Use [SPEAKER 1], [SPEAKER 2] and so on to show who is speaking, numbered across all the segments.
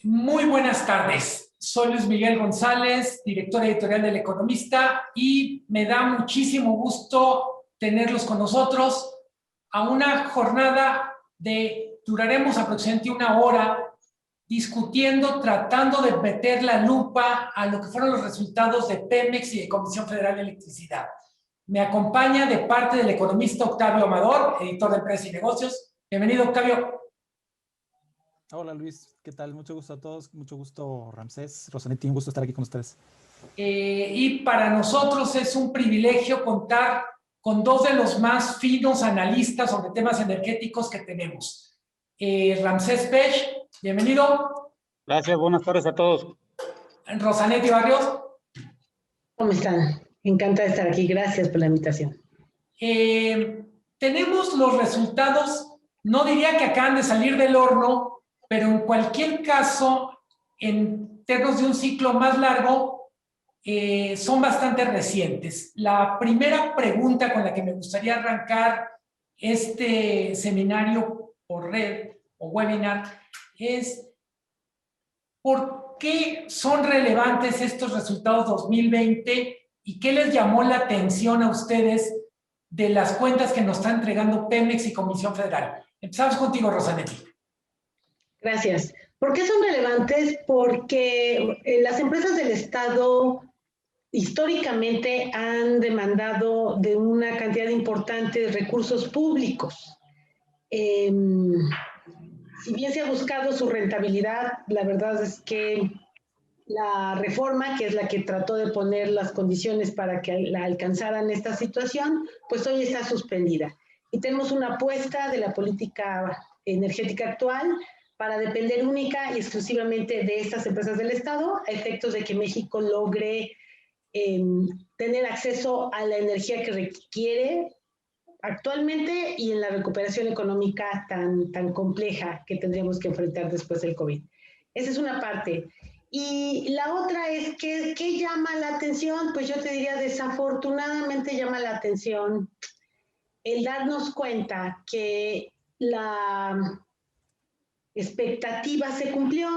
[SPEAKER 1] Muy buenas tardes. Soy Luis Miguel González, director editorial del Economista, y me da muchísimo gusto tenerlos con nosotros a una jornada duraremos aproximadamente una hora discutiendo, tratando de meter la lupa a lo que fueron los resultados de Pemex y de Comisión Federal de Electricidad. Me acompaña de parte del economista Octavio Amador, editor de Empresa y Negocios. Bienvenido, Octavio.
[SPEAKER 2] Hola Luis, ¿qué tal? Mucho gusto a todos, mucho gusto Ramsés, Rosanetti, un gusto estar aquí con ustedes.
[SPEAKER 1] Y para nosotros es un privilegio contar con dos de los más finos analistas sobre temas energéticos que tenemos. Ramsés Pech, bienvenido.
[SPEAKER 3] Gracias, buenas tardes a todos.
[SPEAKER 1] Rosanetti Barrios.
[SPEAKER 4] ¿Cómo están? Encantada de estar aquí, gracias por la invitación.
[SPEAKER 1] Tenemos los resultados, no diría que acaban de salir del horno, pero en cualquier caso, en términos de un ciclo más largo, son bastante recientes. La primera pregunta con la que me gustaría arrancar este seminario por red o webinar es ¿por qué son relevantes estos resultados 2020 y qué les llamó la atención a ustedes de las cuentas que nos está entregando Pemex y Comisión Federal? Empezamos contigo, Rosanetti.
[SPEAKER 4] Gracias. ¿Por qué son relevantes? Porque las empresas del Estado históricamente han demandado de una cantidad importante de recursos públicos. Si bien se ha buscado su rentabilidad, la verdad es que la reforma, que es la que trató de poner las condiciones para que la alcanzaran esta situación, pues hoy está suspendida. Y tenemos una apuesta de la política energética actual para depender única y exclusivamente de estas empresas del Estado, a efectos de que México logre tener acceso a la energía que requiere actualmente y en la recuperación económica tan compleja que tendríamos que enfrentar después del COVID. Esa es una parte. Y la otra es que, ¿qué llama la atención? Pues yo te diría, desafortunadamente llama la atención el darnos cuenta que la expectativa se cumplió,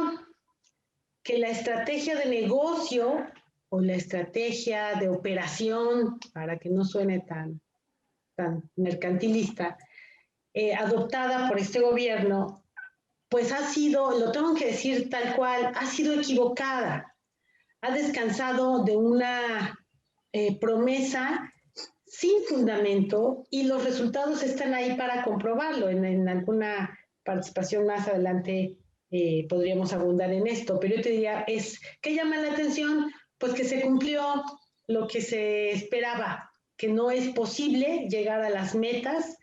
[SPEAKER 4] que la estrategia de negocio o la estrategia de operación, para que no suene tan mercantilista, adoptada por este gobierno, pues ha sido, lo tengo que decir tal cual, ha sido equivocada. Ha descansado de una promesa sin fundamento y los resultados están ahí para comprobarlo. En alguna participación más adelante podríamos abundar en esto, pero yo te diría, ¿qué llama la atención? Pues que se cumplió lo que se esperaba, que no es posible llegar a las metas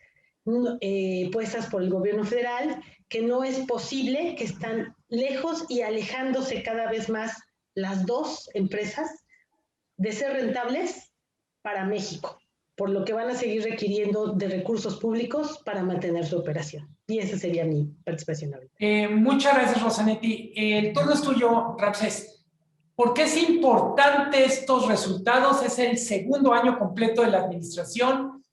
[SPEAKER 4] puestas por el gobierno federal, que no es posible, que están lejos y alejándose cada vez más las dos empresas de ser rentables para México, por lo que van a seguir requiriendo de recursos públicos para mantener su operación. Y esa sería mi participación ahorita.
[SPEAKER 1] Muchas gracias, Rosanetti. El turno es tuyo, Ramsés. ¿Por qué es importante estos resultados? Es el segundo año completo de la administración.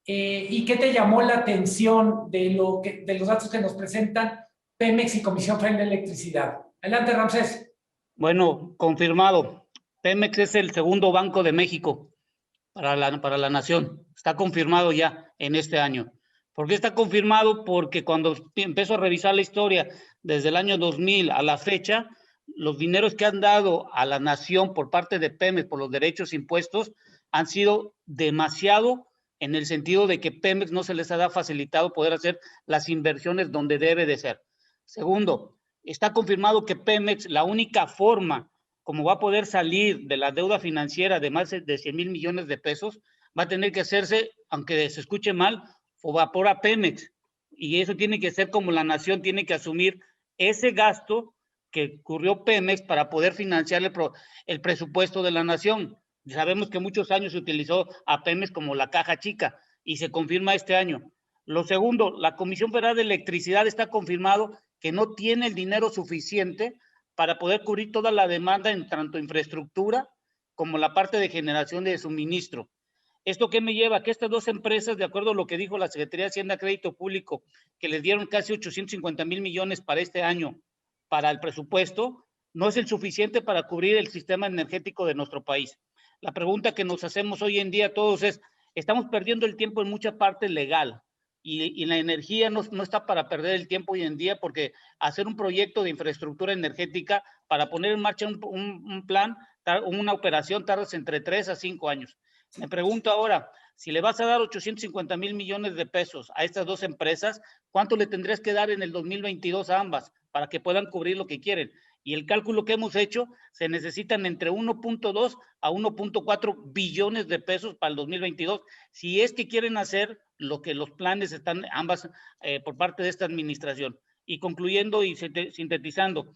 [SPEAKER 1] ¿Y qué te llamó la atención de los datos que nos presentan Pemex y Comisión Federal de Electricidad? Adelante, Ramsés.
[SPEAKER 3] Bueno, confirmado. Pemex es el segundo banco de México para la nación. Está confirmado ya en este año. ¿Por qué está confirmado? Porque cuando empezó a revisar la historia desde el año 2000 a la fecha, los dineros que han dado a la nación por parte de Pemex por los derechos impuestos han sido demasiado, en el sentido de que Pemex no se les ha facilitado poder hacer las inversiones donde debe de ser. Segundo, está confirmado que Pemex, la única forma como va a poder salir de la deuda financiera de más de 100,000 millones de pesos, va a tener que hacerse, aunque se escuche mal, por a Pemex. Y eso tiene que ser como la nación tiene que asumir ese gasto que ocurrió Pemex para poder financiar el presupuesto de la nación. Sabemos que muchos años se utilizó a Pemex como la caja chica y se confirma este año. Lo segundo, la Comisión Federal de Electricidad está confirmado que no tiene el dinero suficiente para poder cubrir toda la demanda en tanto infraestructura como la parte de generación de suministro. ¿Esto qué me lleva? Que estas dos empresas, de acuerdo a lo que dijo la Secretaría de Hacienda y Crédito Público, que les dieron casi 850,000 millones para este año, para el presupuesto no es el suficiente para cubrir el sistema energético de nuestro país. La pregunta que nos hacemos hoy en día todos es, estamos perdiendo el tiempo en mucha parte legal y la energía no está para perder el tiempo hoy en día, porque hacer un proyecto de infraestructura energética para poner en marcha un plan, una operación, tardas entre 3 a 5 años. Me pregunto ahora, si le vas a dar 850,000 millones de pesos a estas dos empresas, ¿cuánto le tendrías que dar en el 2022 a ambas para que puedan cubrir lo que quieren? Y el cálculo que hemos hecho, se necesitan entre 1.2 a 1.4 billones de pesos para el 2022, si es que quieren hacer lo que los planes están ambas por parte de esta administración. Y concluyendo y sintetizando,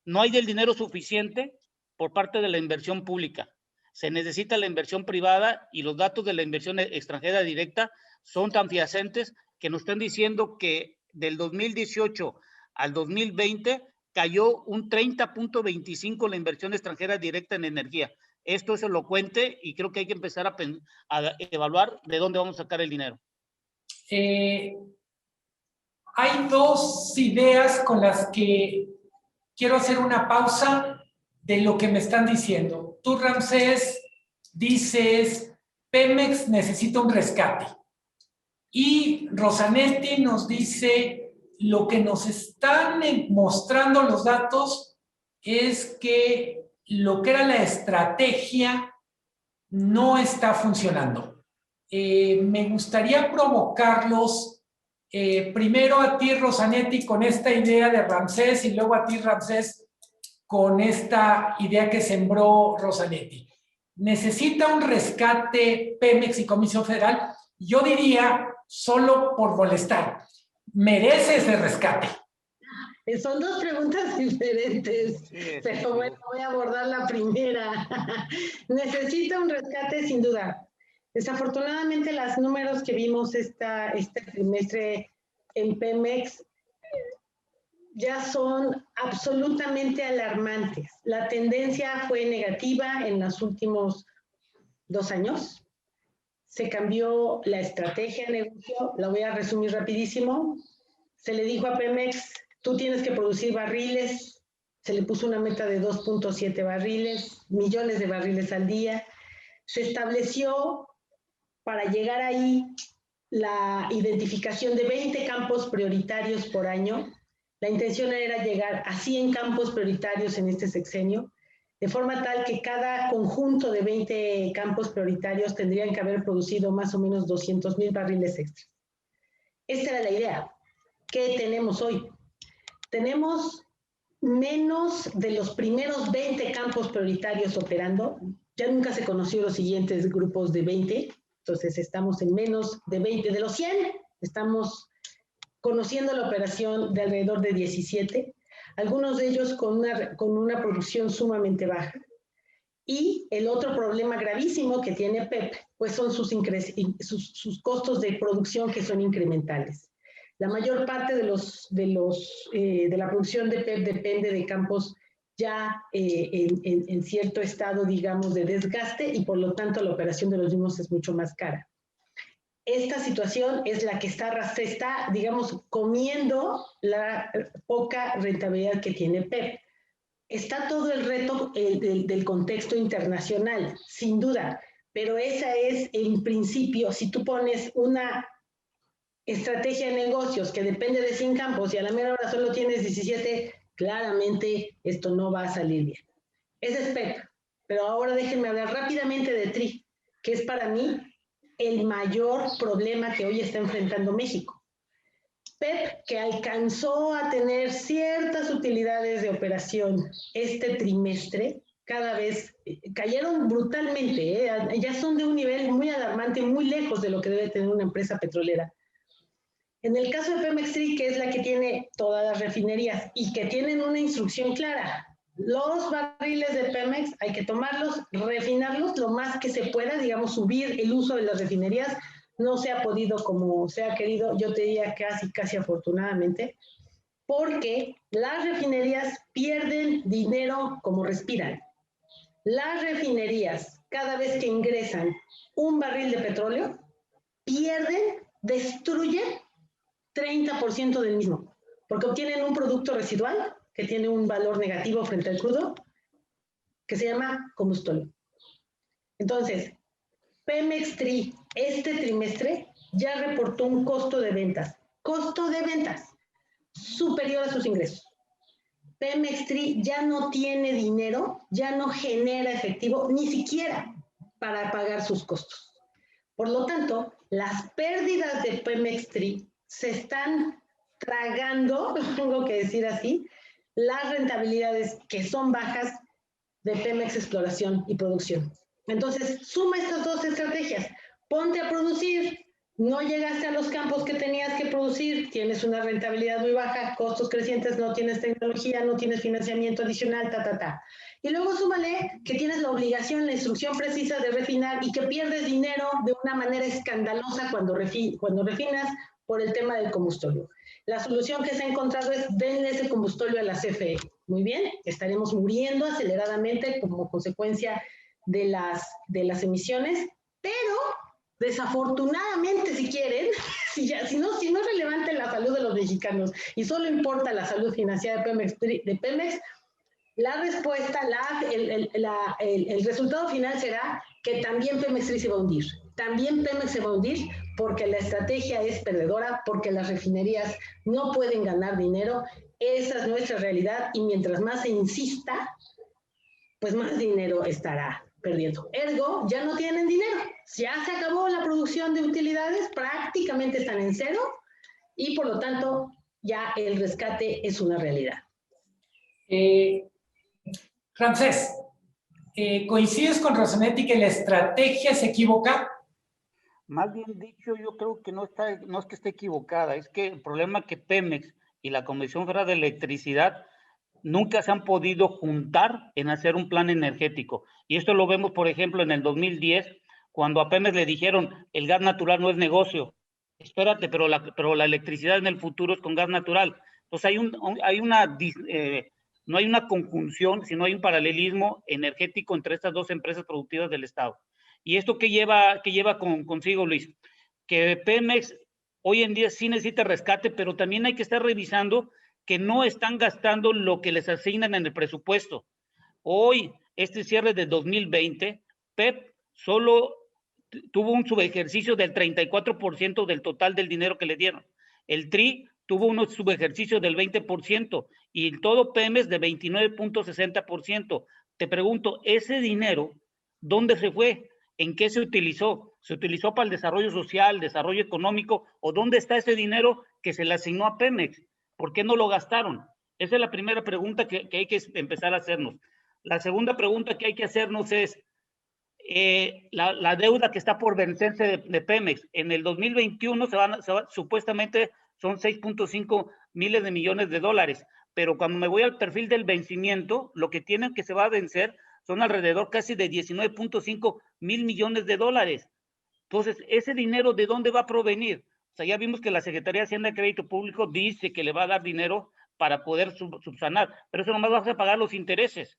[SPEAKER 3] no hay del dinero suficiente por parte de la inversión pública. Se necesita la inversión privada y los datos de la inversión extranjera directa son tan fehacientes que nos están diciendo que del 2018 al 2020 cayó un 30.25 la inversión extranjera directa en energía. Esto es elocuente y creo que hay que empezar a evaluar de dónde vamos a sacar el dinero.
[SPEAKER 1] Hay dos ideas con las que quiero hacer una pausa de lo que me están diciendo. Tú, Ramsés, dices, Pemex necesita un rescate. Y Rosanetti nos dice, lo que nos están mostrando los datos es que lo que era la estrategia no está funcionando. Me gustaría provocarlos, primero a ti, Rosanetti, con esta idea de Ramsés, y luego a ti, Ramsés, con esta idea que sembró Rosanetti. ¿Necesita un rescate Pemex y Comisión Federal? Yo diría, solo por molestar, ¿merece ese rescate?
[SPEAKER 4] Son dos preguntas diferentes,
[SPEAKER 3] Sí,
[SPEAKER 4] pero bueno, voy a abordar la primera. Necesita un rescate, sin duda. Desafortunadamente, los números que vimos este trimestre en Pemex ya son absolutamente alarmantes. La tendencia fue negativa en los últimos 2 años. Se cambió la estrategia de negocio, la voy a resumir rapidísimo. Se le dijo a Pemex, tú tienes que producir barriles, se le puso una meta de 2.7 barriles, millones de barriles al día. Se estableció para llegar ahí la identificación de 20 campos prioritarios por año. La intención era llegar a 100 campos prioritarios en este sexenio, de forma tal que cada conjunto de 20 campos prioritarios tendrían que haber producido más o menos 200,000 barriles extra. Esta era la idea. ¿Qué tenemos hoy? Tenemos menos de los primeros 20 campos prioritarios operando. Ya nunca se conocieron los siguientes grupos de 20, entonces estamos en menos de 20. De los 100, estamos conociendo la operación de alrededor de 17, algunos de ellos con una producción sumamente baja. Y el otro problema gravísimo que tiene PEP, pues son sus costos de producción, que son incrementales. La mayor parte de la producción de PEP depende de campos ya en cierto estado, digamos, de desgaste, y por lo tanto la operación de los mismos es mucho más cara. Esta situación es la que se está, digamos, comiendo la poca rentabilidad que tiene PEP. Está todo el reto del contexto internacional, sin duda, pero esa es, en principio, si tú pones una estrategia de negocios que depende de 100 campos y a la mera hora solo tienes 17, claramente esto no va a salir bien. Ese es PEP, pero ahora déjenme hablar rápidamente de TRI, que es para mí el mayor problema que hoy está enfrentando México. PEP, que alcanzó a tener ciertas utilidades de operación este trimestre, cada vez cayeron brutalmente, ya son de un nivel muy alarmante, muy lejos de lo que debe tener una empresa petrolera. En el caso de Pemex, que es la que tiene todas las refinerías y que tienen una instrucción clara, los barriles de Pemex hay que tomarlos, refinarlos lo más que se pueda, digamos, subir el uso de las refinerías. No se ha podido como se ha querido, yo te diría casi afortunadamente, porque las refinerías pierden dinero como respiran. Las refinerías, cada vez que ingresan un barril de petróleo, pierden, destruyen 30% del mismo, porque obtienen un producto residual que tiene un valor negativo frente al crudo, que se llama combustóleo. Entonces, Pemex TRI este trimestre ya reportó un costo de ventas superior a sus ingresos. Pemex TRI ya no tiene dinero, ya no genera efectivo, ni siquiera para pagar sus costos. Por lo tanto, las pérdidas de Pemex TRI se están tragando, tengo que decir así, las rentabilidades que son bajas de Pemex Exploración y Producción. Entonces, suma estas dos estrategias. Ponte a producir, no llegaste a los campos que tenías que producir, tienes una rentabilidad muy baja, costos crecientes, no tienes tecnología, no tienes financiamiento adicional, Y luego súmale que tienes la obligación, la instrucción precisa de refinar y que pierdes dinero de una manera escandalosa cuando refinas por el tema del combustóleo. La solución que se ha encontrado es denle ese combustóleo a la CFE. Muy bien, estaremos muriendo aceleradamente como consecuencia de las emisiones, pero desafortunadamente, si quieren, si no es relevante la salud de los mexicanos y solo importa la salud financiera de Pemex, la respuesta, el resultado final será que también Pemex se va a hundir. También Pemex se va a hundir porque la estrategia es perdedora, porque las refinerías no pueden ganar dinero. Esa es nuestra realidad y mientras más se insista, pues más dinero estará perdiendo. Ergo, ya no tienen dinero. Ya se acabó la producción de utilidades, prácticamente están en cero y por lo tanto ya el rescate es una realidad.
[SPEAKER 1] Ramsés, ¿coincides con Rosanetti que la estrategia se equivoca?
[SPEAKER 3] Más bien dicho, yo creo que no es que esté equivocada, es que el problema es que Pemex y la Comisión Federal de Electricidad nunca se han podido juntar en hacer un plan energético. Y esto lo vemos, por ejemplo, en el 2010, cuando a Pemex le dijeron, el gas natural no es negocio. Espérate, pero la electricidad en el futuro es con gas natural. Entonces no hay una conjunción, sino hay un paralelismo energético entre estas dos empresas productivas del Estado. ¿Y esto qué lleva consigo, Luis? Que Pemex hoy en día sí necesita rescate, pero también hay que estar revisando que no están gastando lo que les asignan en el presupuesto. Hoy, este cierre de 2020, PEP solo tuvo un subejercicio del 34% del total del dinero que le dieron. El TRI tuvo un subejercicio del 20% y el todo Pemex de 29.60%. Te pregunto, ¿ese dinero dónde se fue? ¿En qué se utilizó? ¿Se utilizó para el desarrollo social, desarrollo económico? ¿O dónde está ese dinero que se le asignó a Pemex? ¿Por qué no lo gastaron? Esa es la primera pregunta que hay que empezar a hacernos. La segunda pregunta que hay que hacernos es la deuda que está por vencerse de Pemex. En el 2021 supuestamente son 6.5 miles de millones de dólares, pero cuando me voy al perfil del vencimiento, lo que tienen que se va a vencer son alrededor casi de 19.5 mil millones de dólares. Entonces, ¿ese dinero de dónde va a provenir? O sea, ya vimos que la Secretaría de Hacienda y Crédito Público dice que le va a dar dinero para poder subsanar, pero eso nomás va a pagar los intereses.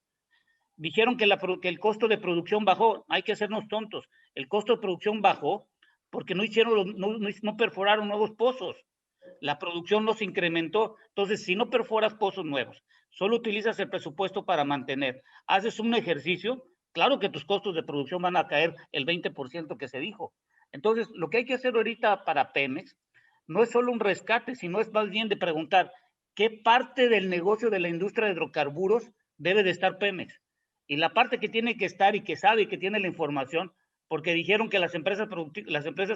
[SPEAKER 3] Dijeron que el costo de producción bajó. Hay que hacernos tontos. El costo de producción bajó porque no perforaron nuevos pozos. La producción no se incrementó. Entonces, si no perforas pozos nuevos, solo utilizas el presupuesto para mantener, haces un ejercicio, claro que tus costos de producción van a caer el 20% que se dijo. Entonces, lo que hay que hacer ahorita para Pemex no es solo un rescate, sino es más bien de preguntar qué parte del negocio de la industria de hidrocarburos debe de estar Pemex. Y la parte que tiene que estar y que sabe y que tiene la información, porque dijeron que las empresas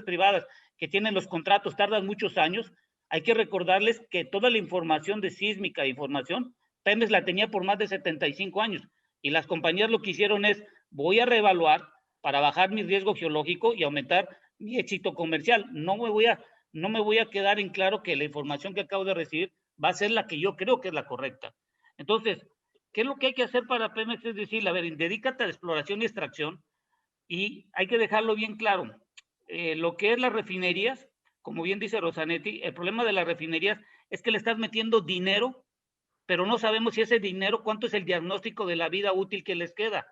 [SPEAKER 3] privadas que tienen los contratos tardan muchos años, hay que recordarles que toda la información de sísmica e información, Pemex la tenía por más de 75 años. Y las compañías lo que hicieron es, voy a reevaluar para bajar mi riesgo geológico y aumentar mi éxito comercial. No me voy a quedar en claro que la información que acabo de recibir va a ser la que yo creo que es la correcta. Entonces, ¿qué es lo que hay que hacer para Pemex? Es decir, a ver, dedícate a la exploración y extracción y hay que dejarlo bien claro. Lo que es las refinerías, como bien dice Rosanetti, el problema de las refinerías es que le estás metiendo dinero, pero no sabemos si ese dinero, cuánto es el diagnóstico de la vida útil que les queda.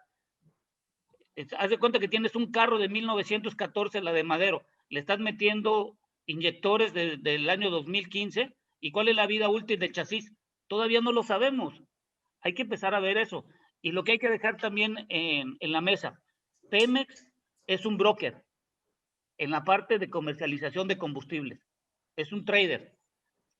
[SPEAKER 3] Haz de cuenta que tienes un carro de 1914, la de Madero, le estás metiendo inyectores del año 2015, ¿y cuál es la vida útil del chasis? Todavía no lo sabemos. Hay que empezar a ver eso. Y lo que hay que dejar también en la mesa, Pemex es un broker en la parte de comercialización de combustibles. Es un trader.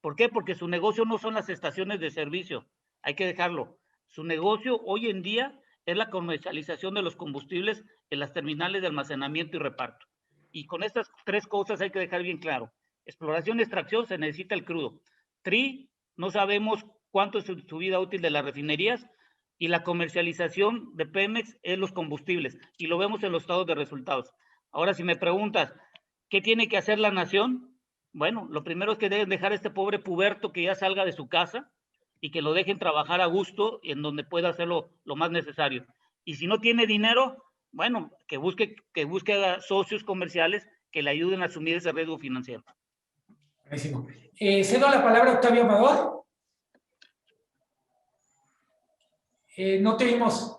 [SPEAKER 3] ¿Por qué? Porque su negocio no son las estaciones de servicio. Hay que dejarlo. Su negocio hoy en día es la comercialización de los combustibles en las terminales de almacenamiento y reparto. Y con estas tres cosas hay que dejar bien claro. Exploración y extracción, se necesita el crudo. No sabemos cuánto es su vida útil de las refinerías, y la comercialización de Pemex es los combustibles, y lo vemos en los estados de resultados. Ahora, si me preguntas, ¿qué tiene que hacer la nación? Bueno, lo primero es que deben dejar a este pobre puberto que ya salga de su casa y que lo dejen trabajar a gusto en donde pueda hacerlo lo más necesario. Y si no tiene dinero, bueno, que busque a socios comerciales que le ayuden a asumir ese riesgo financiero.
[SPEAKER 1] Buenísimo. Cedo la palabra a Octavio Amador. No te oímos.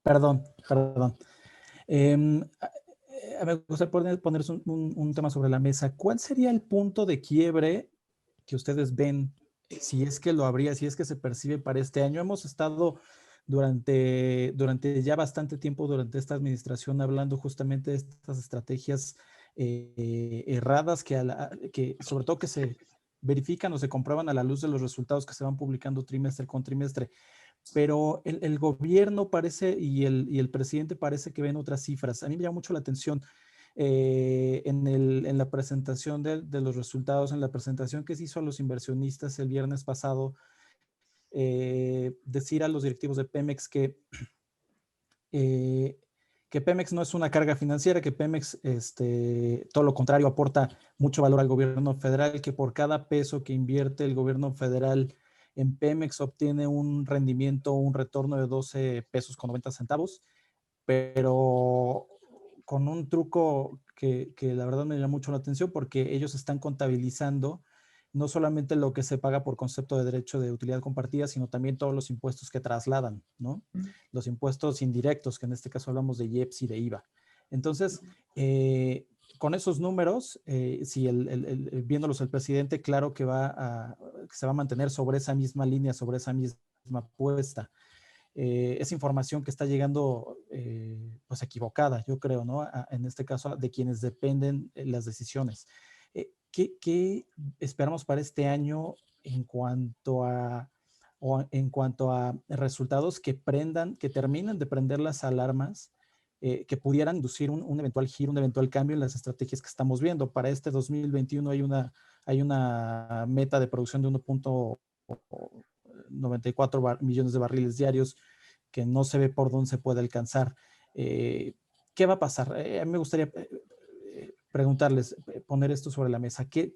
[SPEAKER 2] Perdón. Me gustaría poner un tema sobre la mesa. ¿Cuál sería el punto de quiebre que ustedes ven, si es que lo habría, si es que se percibe para este año? Hemos estado durante ya bastante tiempo, durante esta administración, hablando justamente de estas estrategias erradas que sobre todo que se verifican o se comprueban a la luz de los resultados que se van publicando trimestre con trimestre. Pero el gobierno parece y el presidente parece que ven otras cifras. A mí me llama mucho la atención en la presentación de los resultados, en la presentación que se hizo a los inversionistas el viernes pasado, decir a los directivos de Pemex que Pemex no es una carga financiera, que Pemex, todo lo contrario, aporta mucho valor al gobierno federal, que por cada peso que invierte el gobierno federal en Pemex obtiene un rendimiento, un retorno de 12 pesos con 90 centavos, pero con un truco que la verdad me llama mucho la atención, porque ellos están contabilizando no solamente lo que se paga por concepto de derecho de utilidad compartida, sino también todos los impuestos que trasladan, ¿no? Los impuestos indirectos, que en este caso hablamos de IEPS y de IVA. Entonces, con esos números, si viéndolos el presidente, claro que se va a mantener sobre esa misma línea, sobre esa misma apuesta. Es información que está llegando pues equivocada, yo creo, ¿no? En este caso, de quienes dependen las decisiones. ¿Qué esperamos para este año en cuanto a resultados que terminen de prender las alarmas, que pudieran inducir un eventual giro, un eventual cambio en las estrategias que estamos viendo? Para este 2021 hay una meta de producción de 1.94 millones de barriles diarios que no se ve por dónde se puede alcanzar. ¿Qué va a pasar? A mí me gustaría preguntarles, poner esto sobre la mesa. ¿Qué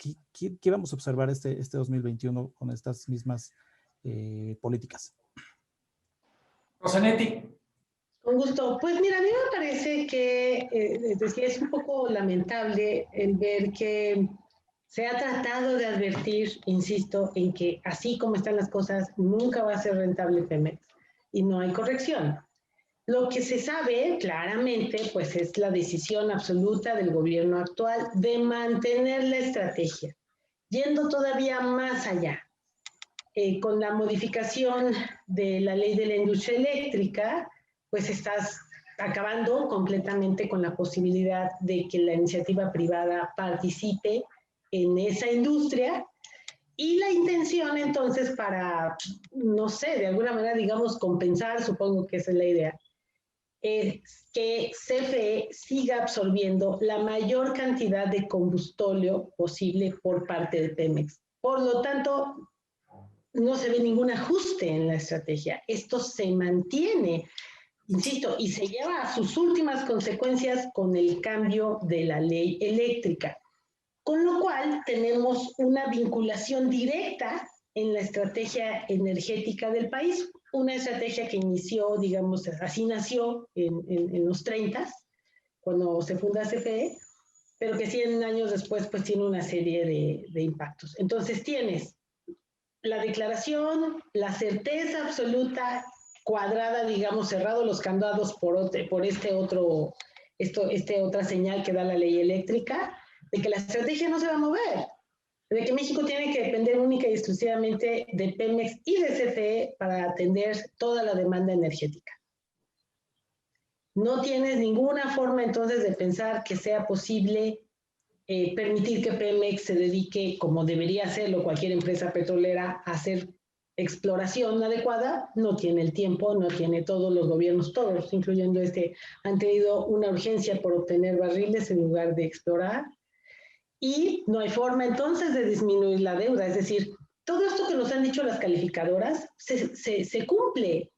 [SPEAKER 2] vamos a observar este 2021 con estas mismas políticas?
[SPEAKER 1] Rosanetti.
[SPEAKER 4] Con gusto. Pues mira, a mí me parece que es un poco lamentable el ver que se ha tratado de advertir, insisto, en que así como están las cosas, nunca va a ser rentable Pemex y no hay corrección. Lo que se sabe claramente, pues es la decisión absoluta del gobierno actual de mantener la estrategia, yendo todavía más allá. Con la modificación de la ley de la industria eléctrica, pues estás acabando completamente con la posibilidad de que la iniciativa privada participe en esa industria, y la intención entonces para, no sé, de alguna manera, digamos, compensar, supongo que esa es la idea, es que CFE siga absorbiendo la mayor cantidad de combustóleo posible por parte de Pemex. Por lo tanto, no se ve ningún ajuste en la estrategia. Esto se mantiene, insisto, y se lleva a sus últimas consecuencias con el cambio de la ley eléctrica. Con lo cual tenemos una vinculación directa en la estrategia energética del país, una estrategia que inició, digamos, así nació en los 30, cuando se funda CFE, pero que 100 años después pues tiene una serie de impactos. Entonces tienes la declaración, la certeza absoluta, cuadrada, digamos, cerrado los candados por otra señal que da la ley eléctrica, de que la estrategia no se va a mover. de que México tiene que depender única y exclusivamente de Pemex y de CFE para atender toda la demanda energética. No tienes ninguna forma entonces de pensar que sea posible permitir que Pemex se dedique, como debería hacerlo cualquier empresa petrolera, a hacer exploración adecuada. No tiene el tiempo, no tiene todos los gobiernos, todos, incluyendo este, han tenido una urgencia por obtener barriles en lugar de explorar. Y no hay forma entonces de disminuir la deuda. Es decir, todo esto que nos han dicho las calificadoras se cumple.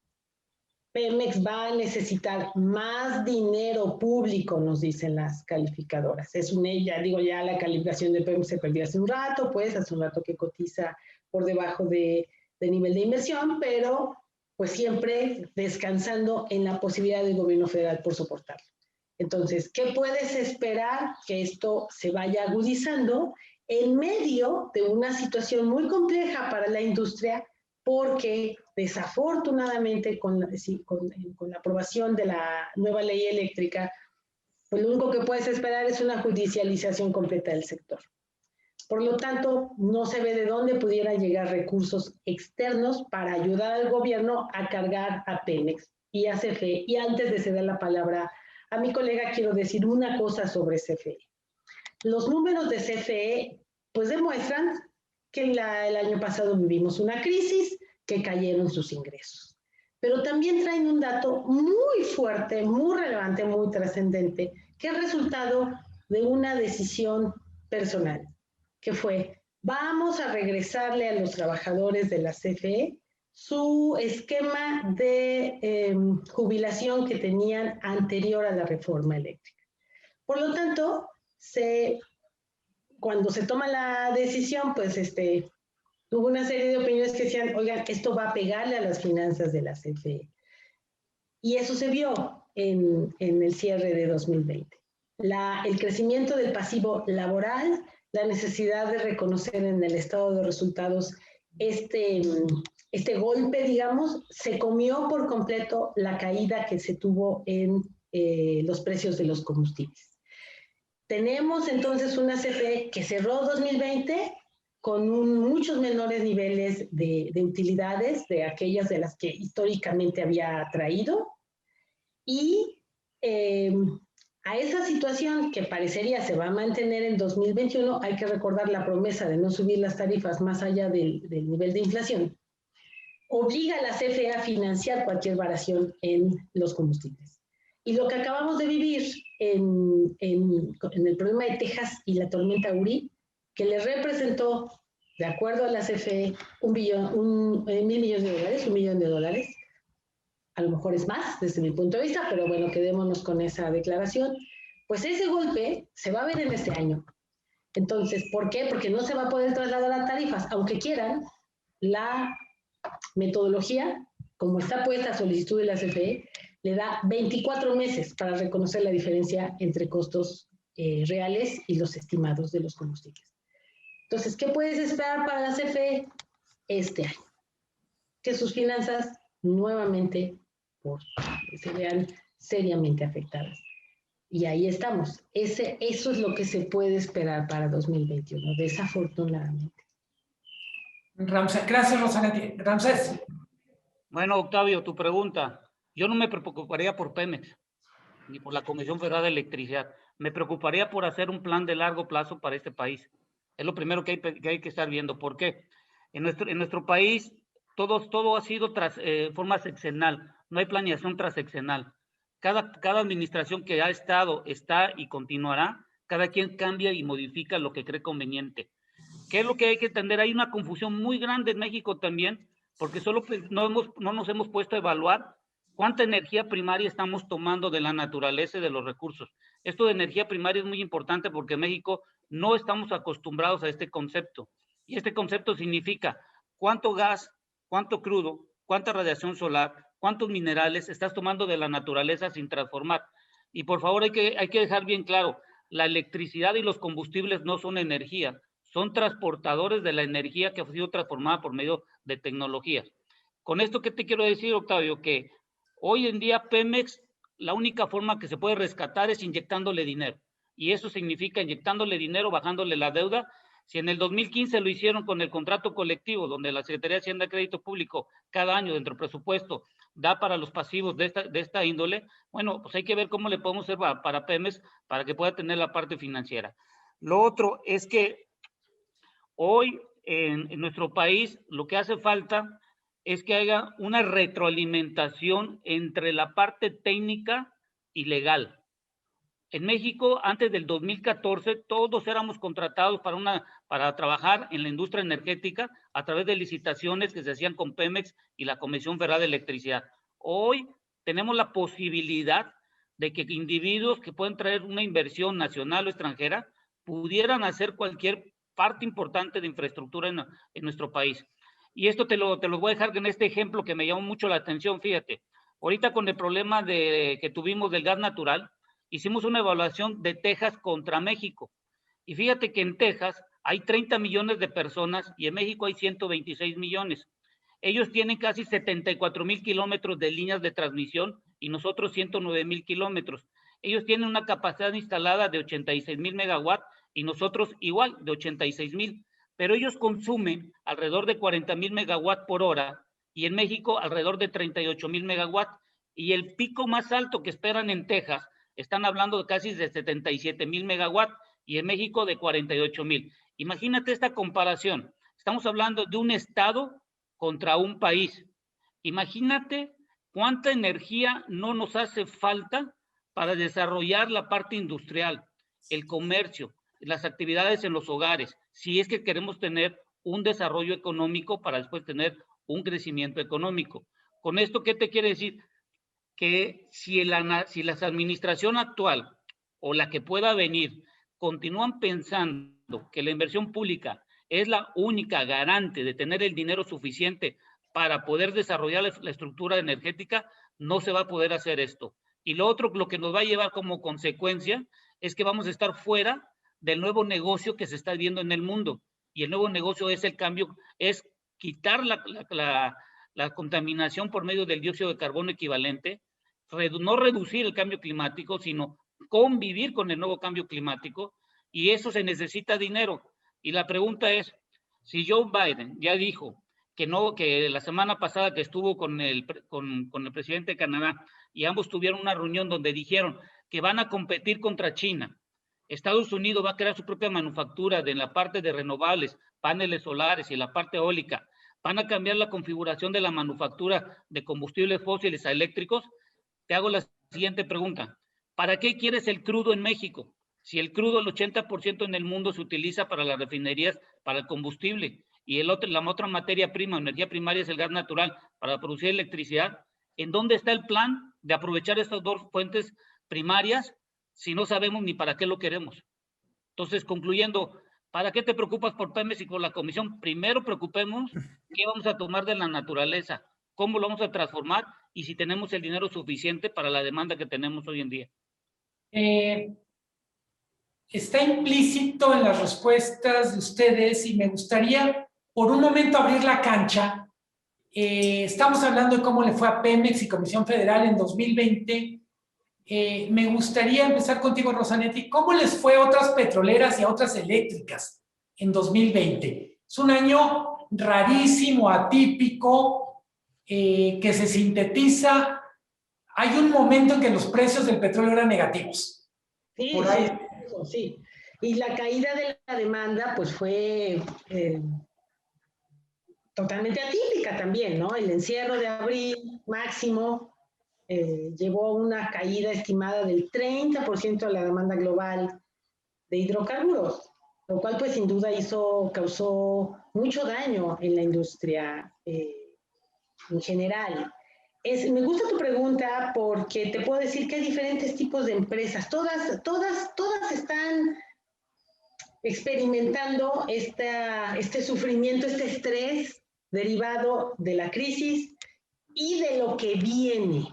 [SPEAKER 4] Pemex va a necesitar más dinero público, nos dicen las calificadoras. Es ya digo, ya la calificación de Pemex se perdió hace un rato, pues hace un rato que cotiza por debajo de nivel de inversión, pero pues siempre descansando en la posibilidad del gobierno federal por soportarlo. Entonces, ¿qué puedes esperar? Que esto se vaya agudizando en medio de una situación muy compleja para la industria, porque desafortunadamente con la aprobación de la nueva ley eléctrica, pues lo único que puedes esperar es una judicialización completa del sector. Por lo tanto, no se ve de dónde pudieran llegar recursos externos para ayudar al gobierno a cargar a Pemex y a CFE. Y antes de ceder la palabra a mi colega, quiero decir una cosa sobre CFE. Los números de CFE pues demuestran que el año pasado vivimos una crisis, que cayeron sus ingresos. Pero también traen un dato muy fuerte, muy relevante, muy trascendente, que es resultado de una decisión personal, que fue, vamos a regresarle a los trabajadores de la CFE su esquema de jubilación que tenían anterior a la reforma eléctrica. Por lo tanto, cuando se toma la decisión, pues hubo una serie de opiniones que decían, oigan, esto va a pegarle a las finanzas de la CFE. Y eso se vio en el cierre de 2020. El crecimiento del pasivo laboral, la necesidad de reconocer en el estado de resultados este golpe, digamos, se comió por completo la caída que se tuvo en los precios de los combustibles. Tenemos entonces una CFE que cerró 2020 con muchos menores niveles de utilidades de aquellas de las que históricamente había traído, y a esa situación que parecería se va a mantener en 2021, hay que recordar la promesa de no subir las tarifas más allá del nivel de inflación, obliga a la CFE a financiar cualquier variación en los combustibles. Y lo que acabamos de vivir en el problema de Texas y la tormenta Uri, que le representó, de acuerdo a la CFE, $1 millón de dólares. A lo mejor es más desde mi punto de vista, pero bueno, quedémonos con esa declaración. Pues ese golpe se va a ver en este año. Entonces, ¿por qué? Porque no se va a poder trasladar a tarifas, aunque quieran. La metodología, como está puesta a solicitud de la CFE, le da 24 meses para reconocer la diferencia entre costos reales y los estimados de los combustibles. Entonces, ¿qué puedes esperar para la CFE este año? Que sus finanzas nuevamente se vean seriamente afectadas. Y ahí estamos. Eso es lo que se puede esperar para 2021, desafortunadamente.
[SPEAKER 1] Ramsés, gracias, Rosanetti. Ramsés.
[SPEAKER 3] Bueno, Octavio, tu pregunta. Yo no me preocuparía por Pemex, ni por la Comisión Federal de Electricidad. Me preocuparía por hacer un plan de largo plazo para este país. Es lo primero que hay que estar viendo. ¿Por qué? En nuestro país todo ha sido tras forma sexenal. No hay planeación transeccional. Cada administración que ha estado, está y continuará, cada quien cambia y modifica lo que cree conveniente. ¿Qué es lo que hay que entender? Hay una confusión muy grande en México también, porque solo no nos hemos puesto a evaluar cuánta energía primaria estamos tomando de la naturaleza y de los recursos. Esto de energía primaria es muy importante porque en México no estamos acostumbrados a este concepto. Y este concepto significa cuánto gas, cuánto crudo, cuánta radiación solar, cuántos minerales estás tomando de la naturaleza sin transformar. Y por favor hay que dejar bien claro, la electricidad y los combustibles no son energía, son transportadores de la energía que ha sido transformada por medio de tecnologías. Con esto, ¿qué te quiero decir, Octavio? Que hoy en día Pemex, la única forma que se puede rescatar es inyectándole dinero. Y eso significa inyectándole dinero, bajándole la deuda Si en el 2015 lo hicieron con el contrato colectivo, donde la Secretaría de Hacienda y Crédito Público cada año dentro del presupuesto da para los pasivos de esta índole, bueno, pues hay que ver cómo le podemos hacer para Pemex para que pueda tener la parte financiera. Lo otro es que hoy en nuestro país lo que hace falta es que haya una retroalimentación entre la parte técnica y legal. En México, antes del 2014, todos éramos contratados para trabajar en la industria energética a través de licitaciones que se hacían con Pemex y la Comisión Federal de Electricidad. Hoy tenemos la posibilidad de que individuos que pueden traer una inversión nacional o extranjera pudieran hacer cualquier parte importante de infraestructura en nuestro país. Y esto te lo voy a dejar en este ejemplo que me llamó mucho la atención. Fíjate, ahorita con el problema que tuvimos del gas natural, hicimos una evaluación de Texas contra México. Y fíjate que en Texas hay 30 millones de personas y en México hay 126 millones. Ellos tienen casi 74,000 kilómetros de líneas de transmisión y nosotros 109,000 kilómetros. Ellos tienen una capacidad instalada de 86,000 megawatts y nosotros igual de 86,000. Pero ellos consumen alrededor de 40,000 megawatts por hora y en México alrededor de 38,000 megawatts. Y el pico más alto que esperan en Texas están hablando de casi de 77,000 megawatts y en México de 48,000. Imagínate esta comparación. Estamos hablando de un estado contra un país. Imagínate cuánta energía no nos hace falta para desarrollar la parte industrial, el comercio, las actividades en los hogares, si es que queremos tener un desarrollo económico para después tener un crecimiento económico. Con esto, ¿qué te quiere decir? Que si la administración actual o la que pueda venir continúan pensando que la inversión pública es la única garante de tener el dinero suficiente para poder desarrollar la estructura energética, no se va a poder hacer esto. Y lo otro, lo que nos va a llevar como consecuencia es que vamos a estar fuera del nuevo negocio que se está viendo en el mundo. Y el nuevo negocio es el cambio, es quitar la contaminación por medio del dióxido de carbono equivalente, no reducir el cambio climático, sino convivir con el nuevo cambio climático, y eso se necesita dinero. Y la pregunta es, si Joe Biden ya dijo que la semana pasada que estuvo con el presidente de Canadá, y ambos tuvieron una reunión donde dijeron que van a competir contra China, Estados Unidos va a crear su propia manufactura de la parte de renovables, paneles solares y la parte eólica, van a cambiar la configuración de la manufactura de combustibles fósiles a eléctricos. Te hago la siguiente pregunta. ¿Para qué quieres el crudo en México? Si el crudo, el 80% en el mundo se utiliza para las refinerías, para el combustible, y la otra materia prima, energía primaria, es el gas natural para producir electricidad. ¿En dónde está el plan de aprovechar estas dos fuentes primarias si no sabemos ni para qué lo queremos? Entonces, concluyendo, ¿para qué te preocupas por Pemex y por la comisión? Primero preocupemos qué vamos a tomar de la naturaleza, cómo lo vamos a transformar y si tenemos el dinero suficiente para la demanda que tenemos hoy en día.
[SPEAKER 1] Está implícito en las respuestas de ustedes y me gustaría por un momento abrir la cancha. Estamos hablando de cómo le fue a Pemex y Comisión Federal en 2020. Me gustaría empezar contigo, Rosanetti. ¿Cómo les fue a otras petroleras y a otras eléctricas en 2020? Es un año rarísimo, atípico, que se sintetiza. Hay un momento en que los precios del petróleo eran negativos.
[SPEAKER 4] Sí,
[SPEAKER 1] por ahí.
[SPEAKER 4] Sí. Y la caída de la demanda pues fue totalmente atípica también, ¿no? El encierro de abril máximo llevó a una caída estimada del 30% de la demanda global de hidrocarburos, lo cual pues sin duda causó mucho daño en la industria en general. Me gusta tu pregunta porque te puedo decir que hay diferentes tipos de empresas. Todas están experimentando este sufrimiento, este estrés derivado de la crisis y de lo que viene.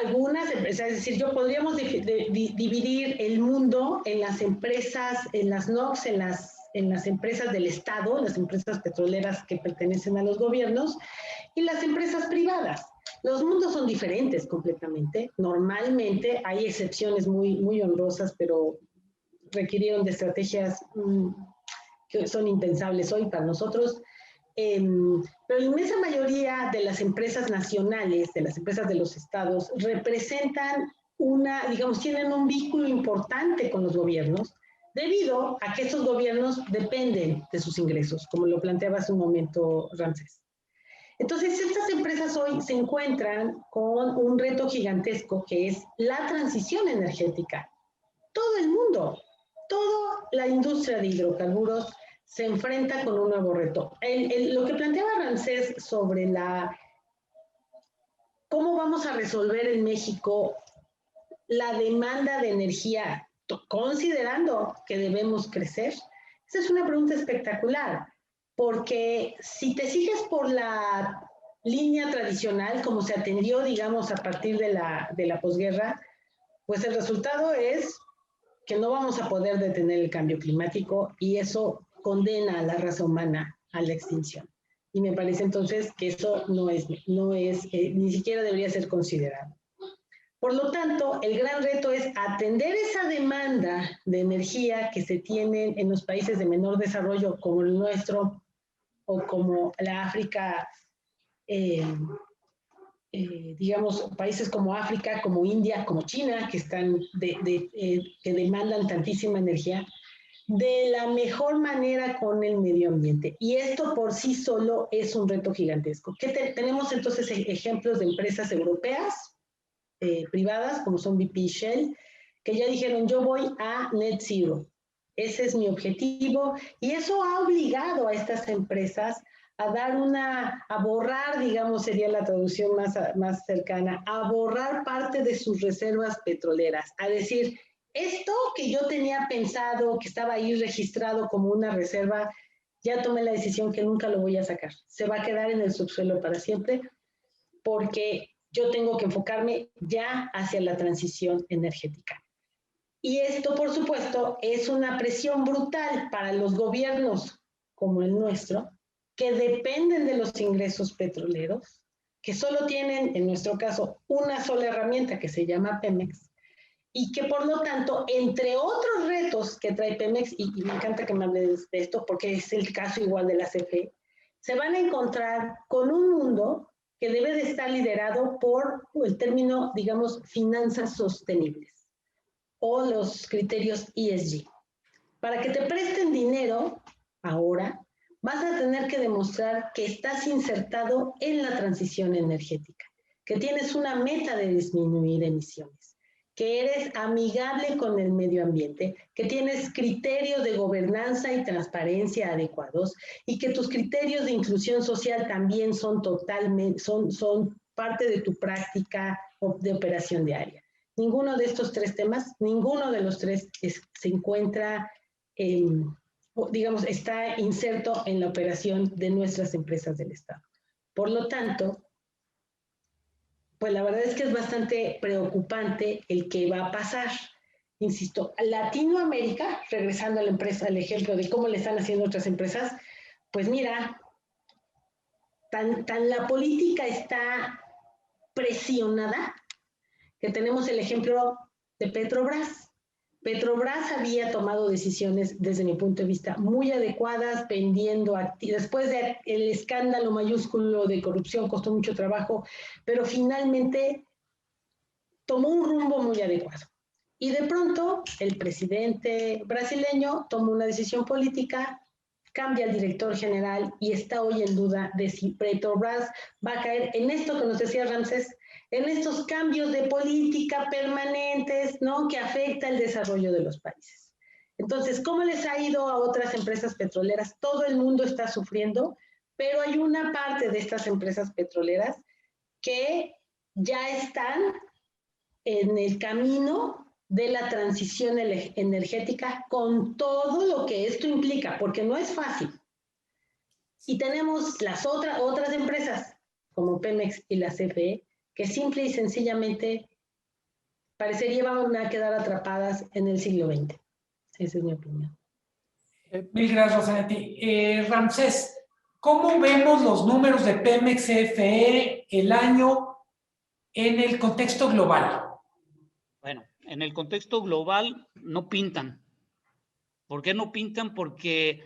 [SPEAKER 4] Algunas empresas, es decir, podríamos dividir el mundo en las empresas, en las NOCs, en las empresas del Estado, las empresas petroleras que pertenecen a los gobiernos, y las empresas privadas. Los mundos son diferentes completamente. Normalmente hay excepciones muy, muy honrosas, pero requirieron de estrategias que son impensables hoy para nosotros. Pero la inmensa mayoría de las empresas nacionales, de las empresas de los estados, representan tienen un vínculo importante con los gobiernos, debido a que estos gobiernos dependen de sus ingresos, como lo planteaba hace un momento Ramsés. Entonces, estas empresas hoy se encuentran con un reto gigantesco que es la transición energética. Todo el mundo, toda la industria de hidrocarburos se enfrenta con un nuevo reto. Lo que planteaba Ramsés sobre cómo vamos a resolver en México la demanda de energía, considerando que debemos crecer, esa es una pregunta espectacular, porque si te sigues por la línea tradicional, como se atendió, digamos, a partir de la posguerra, pues el resultado es que no vamos a poder detener el cambio climático y eso condena a la raza humana a la extinción. Y me parece entonces que eso ni siquiera debería ser considerado. Por lo tanto, el gran reto es atender esa demanda de energía que se tiene en los países de menor desarrollo como el nuestro o como la África, digamos, países como África, como India, como China, que que demandan tantísima energía, de la mejor manera con el medio ambiente. Y esto por sí solo es un reto gigantesco. Tenemos entonces ejemplos de empresas europeas, privadas, como son BP y Shell, que ya dijeron, yo voy a net zero. Ese es mi objetivo. Y eso ha obligado a estas empresas a borrar, digamos, sería la traducción más cercana, a borrar parte de sus reservas petroleras. A decir, esto que yo tenía pensado, que estaba ahí registrado como una reserva, ya tomé la decisión que nunca lo voy a sacar. Se va a quedar en el subsuelo para siempre, porque yo tengo que enfocarme ya hacia la transición energética. Y esto, por supuesto, es una presión brutal para los gobiernos como el nuestro, que dependen de los ingresos petroleros, que solo tienen, en nuestro caso, una sola herramienta que se llama Pemex, y que por lo tanto, entre otros retos que trae Pemex, y me encanta que me hables de esto porque es el caso igual de la CFE, se van a encontrar con un mundo que debe de estar liderado por el término, digamos, finanzas sostenibles o los criterios ESG. Para que te presten dinero ahora, vas a tener que demostrar que estás insertado en la transición energética, que tienes una meta de disminuir emisiones, que eres amigable con el medio ambiente, que tienes criterios de gobernanza y transparencia adecuados y que tus criterios de inclusión social también son parte de tu práctica de operación diaria. Ninguno de estos tres temas, ninguno de los tres se encuentra, digamos, está inserto en la operación de nuestras empresas del Estado. Por lo tanto, pues la verdad es que es bastante preocupante el que va a pasar. Insisto, Latinoamérica, regresando a la empresa, al ejemplo de cómo le están haciendo otras empresas, pues mira, tan la política está presionada que tenemos el ejemplo de Petrobras. Petrobras había tomado decisiones, desde mi punto de vista, muy adecuadas, después del escándalo mayúsculo de corrupción, costó mucho trabajo, pero finalmente tomó un rumbo muy adecuado. Y de pronto, el presidente brasileño tomó una decisión política, cambia el director general y está hoy en duda de si Petrobras va a caer en esto que nos decía Ramsés, en estos cambios de política permanentes, ¿no?, que afecta el desarrollo de los países. Entonces, ¿cómo les ha ido a otras empresas petroleras? Todo el mundo está sufriendo, pero hay una parte de estas empresas petroleras que ya están en el camino de la transición energética con todo lo que esto implica, porque no es fácil. Y tenemos las otras empresas, como Pemex y la CFE, que simple y sencillamente parecería van a quedar atrapadas en el siglo XX. Esa es mi opinión.
[SPEAKER 1] Mil gracias, Rosanetti. Ramsés, ¿cómo vemos los números de Pemex CFE el año en el contexto global?
[SPEAKER 3] Bueno, en el contexto global no pintan. ¿Por qué no pintan? Porque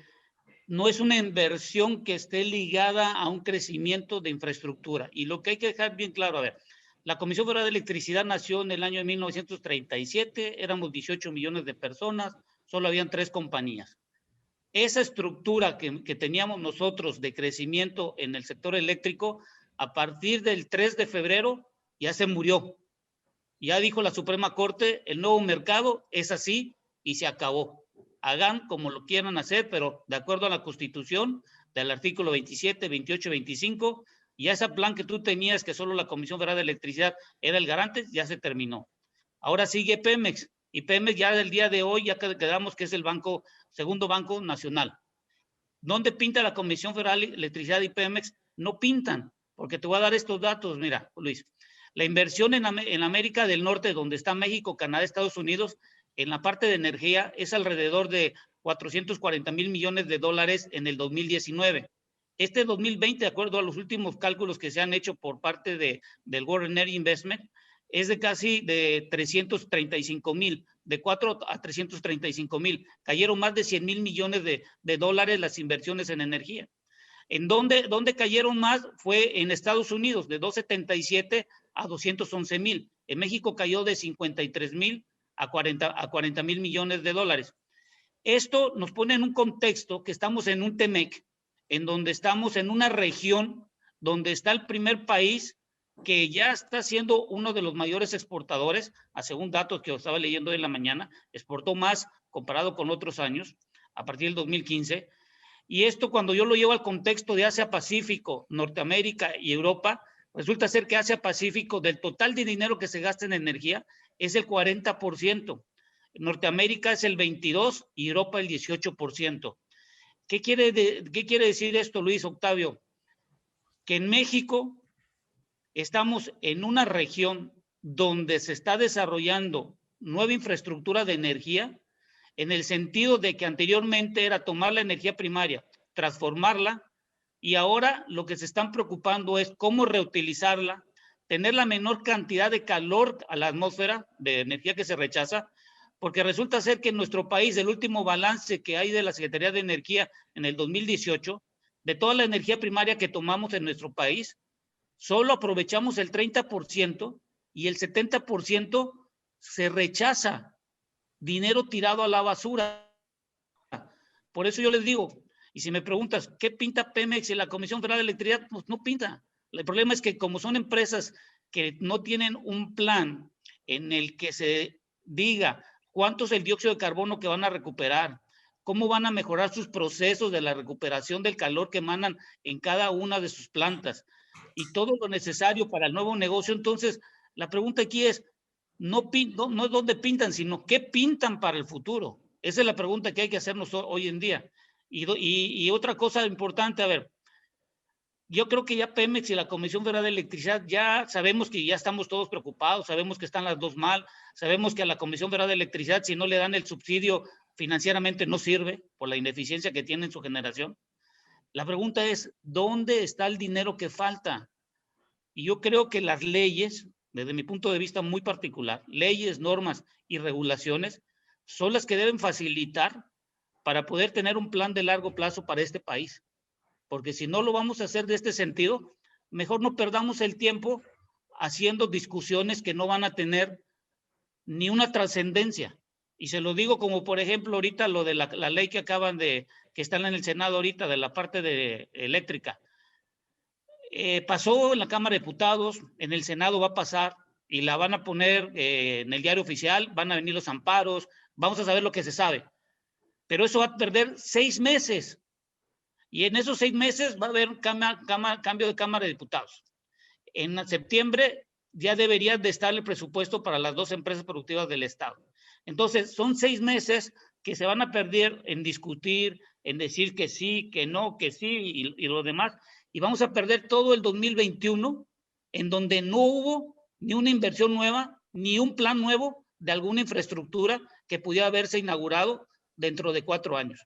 [SPEAKER 3] no es una inversión que esté ligada a un crecimiento de infraestructura. Y lo que hay que dejar bien claro, a ver, la Comisión Federal de Electricidad nació en el año de 1937, éramos 18 millones de personas, solo habían 3 compañías. Esa estructura que teníamos nosotros de crecimiento en el sector eléctrico, a partir del 3 de febrero ya se murió. Ya dijo la Suprema Corte, el nuevo mercado es así y se acabó. Hagan como lo quieran hacer, pero de acuerdo a la Constitución, del artículo 27, 28, 25, y ese plan que tú tenías, que solo la Comisión Federal de Electricidad era el garante, ya se terminó. Ahora sigue Pemex, y Pemex ya del día de hoy ya quedamos que es el banco, segundo banco nacional. ¿Dónde pinta la Comisión Federal de Electricidad y Pemex? No pintan, porque te voy a dar estos datos, mira, Luis. La inversión en América del Norte, donde está México, Canadá, Estados Unidos, en la parte de energía es alrededor de 440,000 millones de dólares en el 2019. Este 2020, de acuerdo a los últimos cálculos que se han hecho por parte del World Energy Investment, es de casi de 335,000, de 4 a 335,000. Cayeron más de 100,000 millones de dólares las inversiones en energía. ¿En dónde cayeron más? Fue en Estados Unidos, de 277 a 211,000. En México cayó de 53,000 a 40,000 millones de dólares. Esto nos pone en un contexto que estamos en un TEMEC, en donde estamos en una región donde está el primer país que ya está siendo uno de los mayores exportadores, según datos que estaba leyendo hoy en la mañana, exportó más comparado con otros años, a partir del 2015. Y esto, cuando yo lo llevo al contexto de Asia-Pacífico, Norteamérica y Europa, resulta ser que Asia-Pacífico, del total de dinero que se gasta en energía, es el 40%. Norteamérica es el 22% y Europa el 18%. ¿Qué quiere decir esto, Luis Octavio? Que en México estamos en una región donde se está desarrollando nueva infraestructura de energía, en el sentido de que anteriormente era tomar la energía primaria, transformarla, y ahora lo que se están preocupando es cómo reutilizarla, tener la menor cantidad de calor a la atmósfera, de energía que se rechaza, porque resulta ser que en nuestro país, el último balance que hay de la Secretaría de Energía en el 2018, de toda la energía primaria que tomamos en nuestro país, solo aprovechamos el 30% y el 70% se rechaza, dinero tirado a la basura. Por eso yo les digo, y si me preguntas, ¿qué pinta Pemex y la Comisión Federal de Electricidad? Pues no pinta. El problema es que como son empresas que no tienen un plan en el que se diga cuánto es el dióxido de carbono que van a recuperar, cómo van a mejorar sus procesos de la recuperación del calor que emanan en cada una de sus plantas y todo lo necesario para el nuevo negocio, entonces la pregunta aquí es, no es dónde pintan, sino qué pintan para el futuro. Esa es la pregunta que hay que hacernos hoy en día. Y otra cosa importante, a ver, yo creo que ya Pemex y la Comisión Federal de Electricidad ya sabemos que ya estamos todos preocupados, sabemos que están las dos mal, sabemos que a la Comisión Federal de Electricidad, si no le dan el subsidio financieramente, no sirve por la ineficiencia que tiene en su generación. La pregunta es, ¿dónde está el dinero que falta? Y yo creo que las leyes, desde mi punto de vista muy particular, leyes, normas y regulaciones son las que deben facilitar para poder tener un plan de largo plazo para este país. Porque si no lo vamos a hacer de este sentido, mejor no perdamos el tiempo haciendo discusiones que no van a tener ni una trascendencia. Y se lo digo como, por ejemplo, ahorita lo de la ley que acaban de, que están en el Senado ahorita, de la parte de eléctrica. Pasó en la Cámara de Diputados, en el Senado va a pasar y la van a poner en el diario oficial, van a venir los amparos, vamos a saber lo que se sabe. Pero eso va a perder 6 meses. Y en esos 6 meses va a haber cambio de Cámara de Diputados. En septiembre ya debería de estar el presupuesto para las 2 empresas productivas del Estado. Entonces, son 6 meses que se van a perder en discutir, en decir que sí, que no, que sí y lo demás. Y vamos a perder todo el 2021, en donde no hubo ni una inversión nueva, ni un plan nuevo de alguna infraestructura que pudiera haberse inaugurado dentro de 4 años.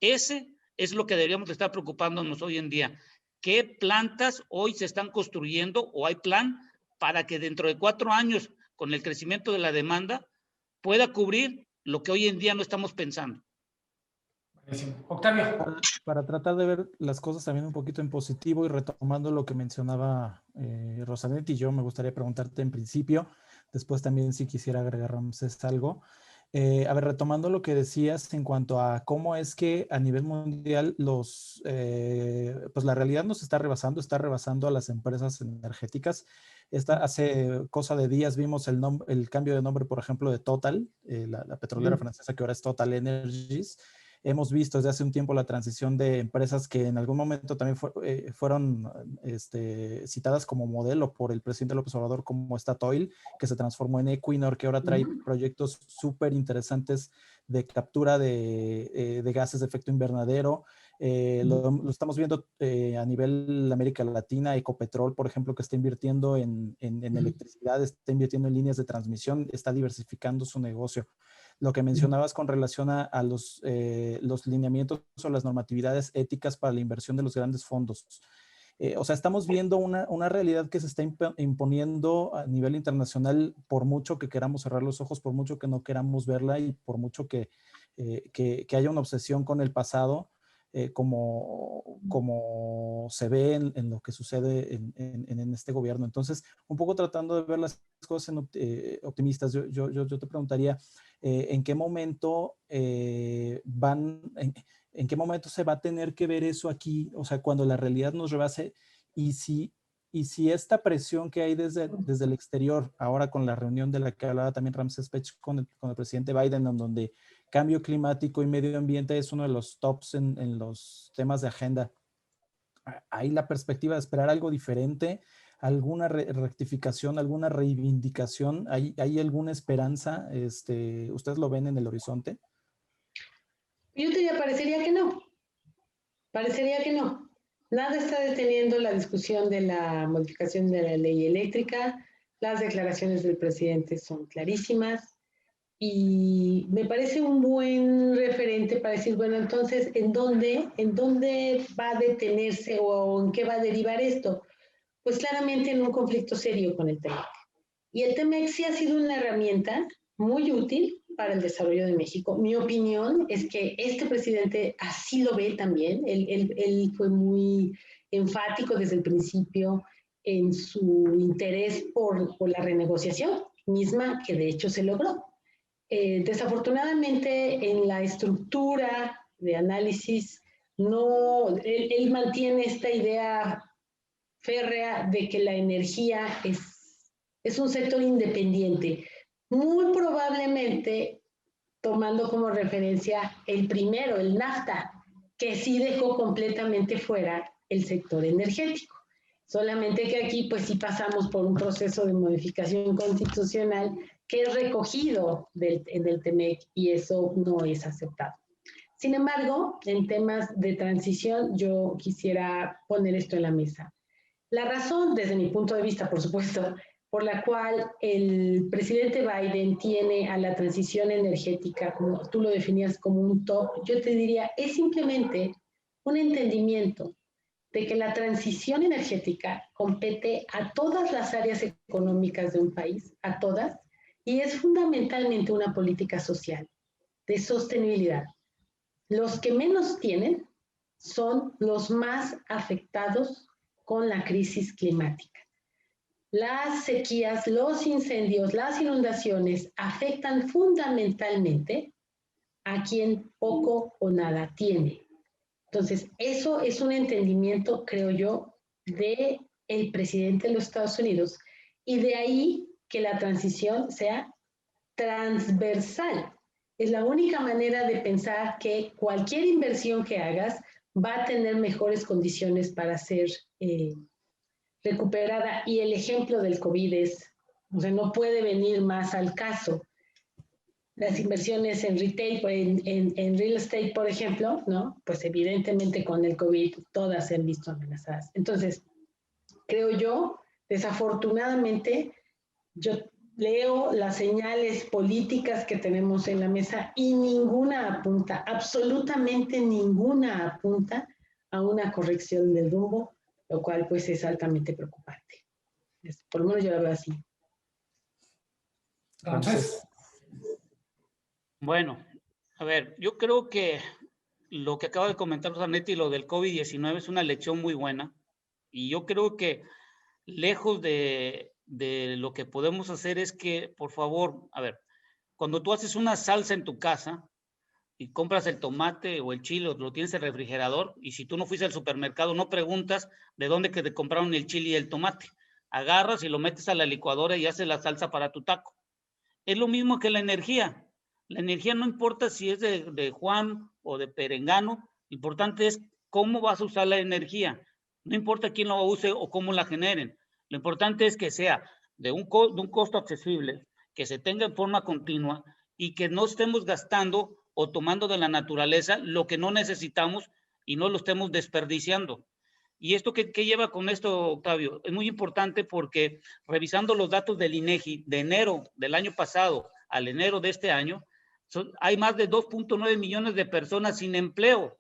[SPEAKER 3] Ese es lo que deberíamos estar preocupándonos hoy en día. ¿Qué plantas hoy se están construyendo o hay plan para que dentro de 4 años, con el crecimiento de la demanda, pueda cubrir lo que hoy en día no estamos pensando?
[SPEAKER 1] Octavio.
[SPEAKER 2] Para tratar de ver las cosas también un poquito en positivo y retomando lo que mencionaba Rosanetti, yo me gustaría preguntarte en principio, después también si quisiera agregar Ramsés algo. A ver, retomando lo que decías en cuanto a cómo es que a nivel mundial pues la realidad nos está rebasando a las empresas energéticas. Hace cosa de días vimos el cambio de nombre, por ejemplo, de Total, la petrolera francesa que ahora es Total Energies. Hemos visto desde hace un tiempo la transición de empresas que en algún momento también fueron citadas como modelo por el presidente López Obrador, como Statoil, que se transformó en Equinor, que ahora trae proyectos súper interesantes de captura de gases de efecto invernadero. Lo estamos viendo a nivel América Latina, Ecopetrol, por ejemplo, que está invirtiendo en electricidad, está invirtiendo en líneas de transmisión, está diversificando su negocio. Lo que mencionabas con relación a los lineamientos o las normatividades éticas para la inversión de los grandes fondos. O sea, estamos viendo una realidad que se está imponiendo a nivel internacional por mucho que queramos cerrar los ojos, por mucho que no queramos verla y por mucho que haya una obsesión con el pasado, como se ve en lo que sucede en este gobierno. Entonces, un poco tratando de ver las cosas optimistas, yo te preguntaría, ¿en qué momento en qué momento se va a tener que ver eso aquí? O sea, cuando la realidad nos rebase y si esta presión que hay desde el exterior, ahora con la reunión de la que hablaba también Ramsés Pech con el presidente Biden, en donde cambio climático y medio ambiente es uno de los tops en los temas de agenda, ¿hay la perspectiva de esperar algo diferente? ¿Alguna rectificación, alguna reivindicación? ¿Hay alguna esperanza? ¿Ustedes lo ven en el horizonte?
[SPEAKER 4] Yo te diría, parecería que no. Parecería que no. Nada está deteniendo la discusión de la modificación de la ley eléctrica. Las declaraciones del presidente son clarísimas y me parece un buen referente para decir, bueno, entonces, ¿en dónde va a detenerse o en qué va a derivar esto? Pues claramente en un conflicto serio con el TEMEC. Y el TEMEC sí ha sido una herramienta muy útil para el desarrollo de México. Mi opinión es que este presidente así lo ve también. Él fue muy enfático desde el principio en su interés por la renegociación misma, que de hecho se logró. Desafortunadamente, en la estructura de análisis, no, él mantiene esta idea férrea de que la energía es un sector independiente. Muy probablemente tomando como referencia el primero, el NAFTA, que sí dejó completamente fuera el sector energético. Solamente que aquí pues sí pasamos por un proceso de modificación constitucional que es recogido en el TEMEC y eso no es aceptado. Sin embargo, en temas de transición yo quisiera poner esto en la mesa. La razón, desde mi punto de vista, por supuesto, por la cual el presidente Biden tiene a la transición energética, como tú lo definías como un top, yo te diría, es simplemente un entendimiento de que la transición energética compete a todas las áreas económicas de un país, a todas, y es fundamentalmente una política social de sostenibilidad. Los que menos tienen son los más afectados con la crisis climática. Las sequías, los incendios, las inundaciones afectan fundamentalmente a quien poco o nada tiene. Entonces, eso es un entendimiento, creo yo, del presidente de los Estados Unidos y de ahí que la transición sea transversal. Es la única manera de pensar que cualquier inversión que hagas va a tener mejores condiciones para ser recuperada. Y el ejemplo del COVID o sea, no puede venir más al caso. Las inversiones en retail, en real estate, por ejemplo, ¿no? Pues evidentemente con el COVID todas se han visto amenazadas. Entonces, creo yo, desafortunadamente, yo leo las señales políticas que tenemos en la mesa y ninguna apunta, absolutamente ninguna apunta a una corrección del rumbo, lo cual pues es altamente preocupante. Por lo menos yo lo veo así.
[SPEAKER 1] Entonces,
[SPEAKER 3] bueno, a ver, yo creo que lo que acaba de comentar Zanetti, lo del COVID-19 es una lección muy buena. Y yo creo que lejos de lo que podemos hacer es que, por favor, a ver, cuando tú haces una salsa en tu casa y compras el tomate o el chile, o lo tienes en el refrigerador, y si tú no fuiste al supermercado, no preguntas de dónde que te compraron el chile y el tomate. Agarras y lo metes a la licuadora y haces la salsa para tu taco. Es lo mismo que la energía. La energía no importa si es de Juan o de Perengano, lo importante es cómo vas a usar la energía. No importa quién lo use o cómo la generen. Lo importante es que sea de un costo accesible, que se tenga en forma continua y que no estemos gastando o tomando de la naturaleza lo que no necesitamos y no lo estemos desperdiciando. ¿Y esto qué lleva con esto, Octavio? Es muy importante porque revisando los datos del INEGI de enero del año pasado al enero de este año, hay más de 2.9 millones de personas sin empleo.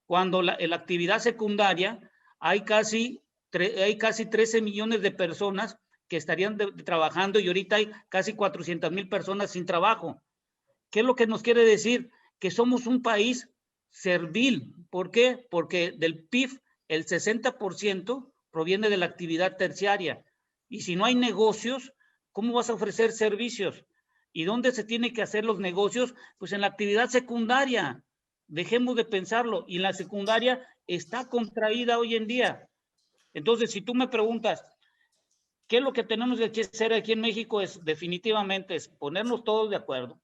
[SPEAKER 3] Cuando en la actividad secundaria hay casi 13 millones de personas que estarían trabajando y ahorita hay casi 400,000 personas sin trabajo. ¿Qué es lo que nos quiere decir? Que somos un país servil. ¿Por qué? Porque del PIB el 60% proviene de la actividad terciaria. Y si no hay negocios, ¿cómo vas a ofrecer servicios? ¿Y dónde se tienen que hacer los negocios? Pues en la actividad secundaria. Dejemos de pensarlo. Y la secundaria está contraída hoy en día. Entonces, si tú me preguntas, ¿qué es lo que tenemos que hacer aquí en México? Definitivamente es ponernos todos de acuerdo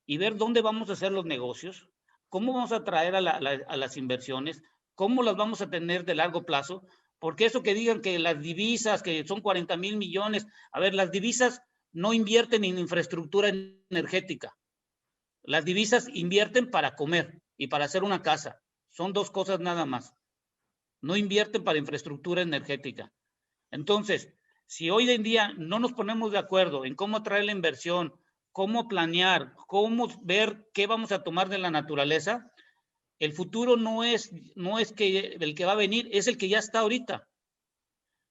[SPEAKER 3] y ver dónde vamos a hacer los negocios, cómo vamos a atraer a las inversiones, cómo las vamos a tener de largo plazo, porque eso que digan que las divisas, que son 40,000 millones, a ver, las divisas no invierten en infraestructura energética. Las divisas invierten para comer y para hacer una casa. Son dos cosas nada más. No invierten para infraestructura energética. Entonces, si hoy en día no nos ponemos de acuerdo en cómo atraer la inversión, cómo planear, cómo ver qué vamos a tomar de la naturaleza, el futuro no es que el que va a venir, es el que ya está ahorita.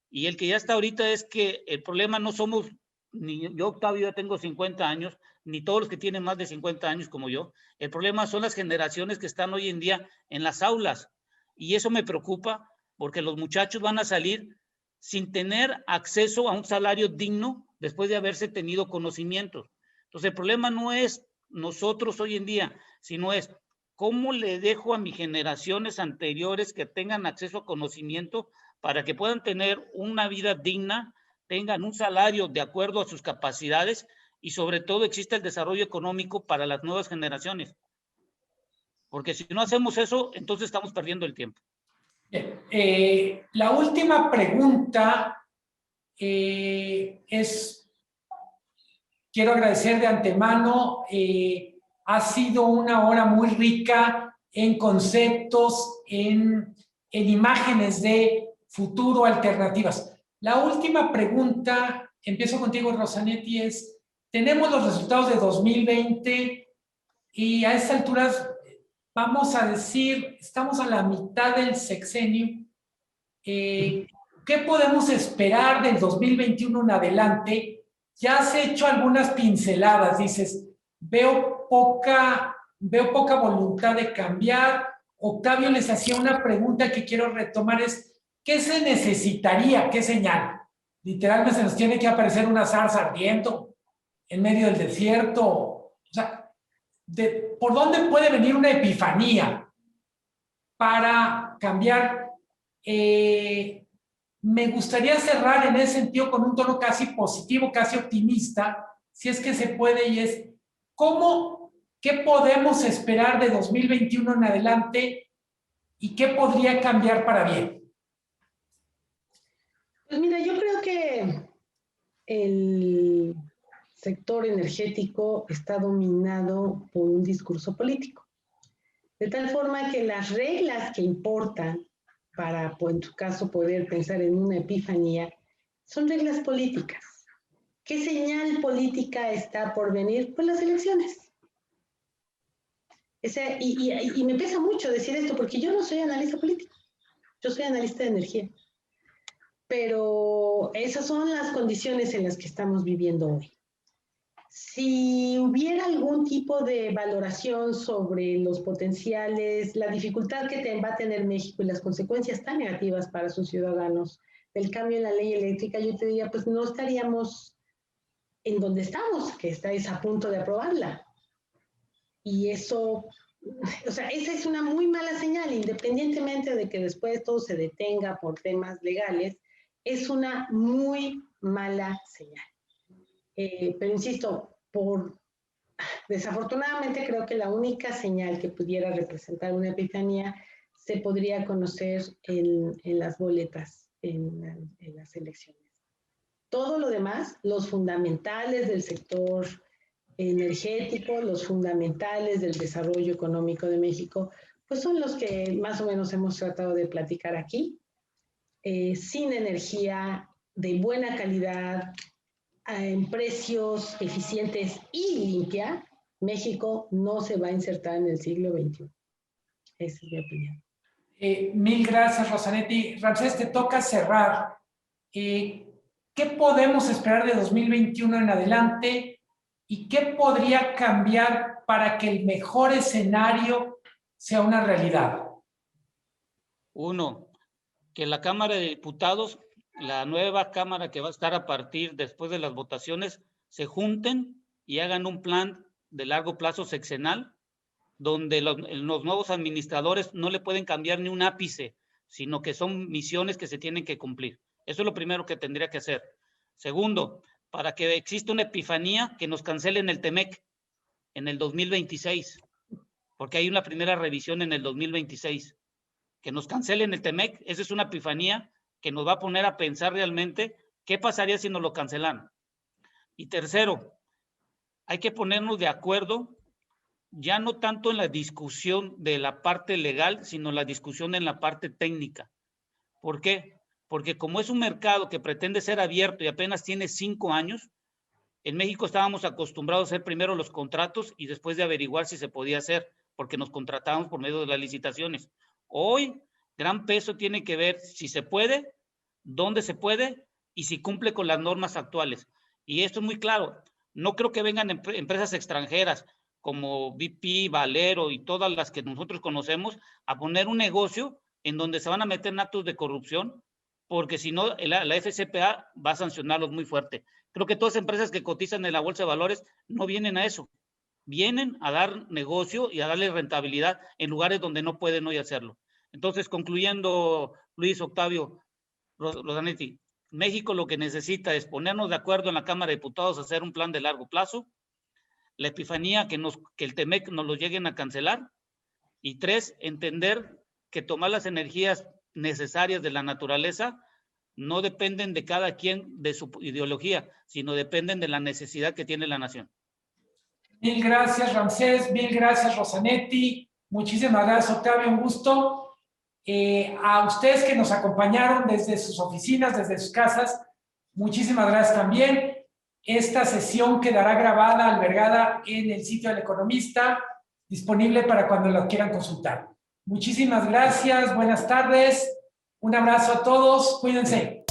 [SPEAKER 3] Y el que ya está ahorita es que el problema no somos, ni yo, Octavio, ya tengo 50 años, ni todos los que tienen más de 50 años como yo. El problema son las generaciones que están hoy en día en las aulas. Y eso me preocupa porque los muchachos van a salir sin tener acceso a un salario digno después de haberse tenido conocimientos. Entonces, el problema no es nosotros hoy en día, sino es cómo le dejo a mis generaciones anteriores que tengan acceso a conocimiento para que puedan tener una vida digna, tengan un salario de acuerdo a sus capacidades y sobre todo exista el desarrollo económico para las nuevas generaciones. Porque si no hacemos eso, entonces estamos perdiendo el tiempo.
[SPEAKER 1] La última pregunta es, quiero agradecer de antemano, ha sido una hora muy rica en conceptos, en imágenes de futuro, alternativas. La última pregunta, empiezo contigo, Rosanetti, es, tenemos los resultados de 2020 y a estas alturas vamos a decir, estamos a la mitad del sexenio. ¿Qué podemos esperar del 2021 en adelante? Ya has hecho algunas pinceladas, dices, veo poca voluntad de cambiar. Octavio les hacía una pregunta que quiero retomar, es, ¿qué se necesitaría? ¿Ququé señal? Literalmente se nos tiene que aparecer una zarza ardiendo en medio del desierto. O sea, ¿por dónde puede venir una epifanía para cambiar? Me gustaría cerrar en ese sentido con un tono casi positivo, casi optimista, si es que se puede, y es, ¿qué podemos esperar de 2021 en adelante y qué podría cambiar para bien?
[SPEAKER 4] Pues mira, yo creo que el sector energético está dominado por un discurso político, de tal forma que las reglas que importan para, en tu caso, poder pensar en una epifanía, son reglas políticas. ¿Qué señal política está por venir? Pues las elecciones. Y me pesa mucho decir esto porque yo no soy analista político, yo soy analista de energía. Pero esas son las condiciones en las que estamos viviendo hoy. Si hubiera algún tipo de valoración sobre los potenciales, la dificultad que va a tener México y las consecuencias tan negativas para sus ciudadanos del cambio en la ley eléctrica, yo te diría, pues no estaríamos en donde estamos, que estáis a punto de aprobarla. Y eso, o sea, esa es una muy mala señal, independientemente de que después todo se detenga por temas legales, es una muy mala señal. Pero insisto, desafortunadamente creo que la única señal que pudiera representar una epifanía se podría conocer en las boletas, en las elecciones. Todo lo demás, los fundamentales del sector energético, los fundamentales del desarrollo económico de México, pues son los que más o menos hemos tratado de platicar aquí. Sin energía de buena calidad, en precios eficientes y limpia, México no se va a insertar en el siglo XXI. Esa es mi opinión.
[SPEAKER 1] Mil gracias, Rosanetti. Ramsés, te toca cerrar. ¿Qué podemos esperar de 2021 en adelante y qué podría cambiar para que el mejor escenario sea una realidad?
[SPEAKER 3] Uno, que la Cámara de Diputados, la nueva Cámara que va a estar a partir después de las votaciones, se junten y hagan un plan de largo plazo sexenal, donde los nuevos administradores no le pueden cambiar ni un ápice, sino que son misiones que se tienen que cumplir. Eso es lo primero que tendría que hacer. Segundo, para que exista una epifanía, que nos cancelen el TEMEC en el 2026, porque hay una primera revisión en el 2026. Que nos cancelen el TEMEC, esa es una epifanía que nos va a poner a pensar realmente qué pasaría si nos lo cancelan. Y tercero, hay que ponernos de acuerdo, ya no tanto en la discusión de la parte legal, sino la discusión en la parte técnica. ¿Por qué? Porque como es un mercado que pretende ser abierto y apenas tiene 5 años, en México estábamos acostumbrados a hacer primero los contratos y después de averiguar si se podía hacer, porque nos contratábamos por medio de las licitaciones. Hoy, gran peso tiene que ver si se puede, dónde se puede y si cumple con las normas actuales. Y esto es muy claro. No creo que vengan empresas extranjeras como BP, Valero y todas las que nosotros conocemos a poner un negocio en donde se van a meter en actos de corrupción, porque si no, la FCPA va a sancionarlos muy fuerte. Creo que todas las empresas que cotizan en la Bolsa de Valores no vienen a eso. Vienen a dar negocio y a darle rentabilidad en lugares donde no pueden hoy hacerlo. Entonces, concluyendo, Luis, Octavio, Rosanetti, México lo que necesita es ponernos de acuerdo en la Cámara de Diputados, hacer un plan de largo plazo, la epifanía, que el TEMEC nos lo lleguen a cancelar, y 3, entender que tomar las energías necesarias de la naturaleza no dependen de cada quien de su ideología, sino dependen de la necesidad que tiene la nación.
[SPEAKER 1] Mil gracias, Ramsés. Mil gracias, Rosanetti. Muchísimas gracias, Octavio. Un gusto. A ustedes que nos acompañaron desde sus oficinas, desde sus casas, muchísimas gracias también. Esta sesión quedará grabada, albergada en el sitio del Economista, disponible para cuando lo quieran consultar. Muchísimas gracias. Buenas tardes. Un abrazo a todos. Cuídense.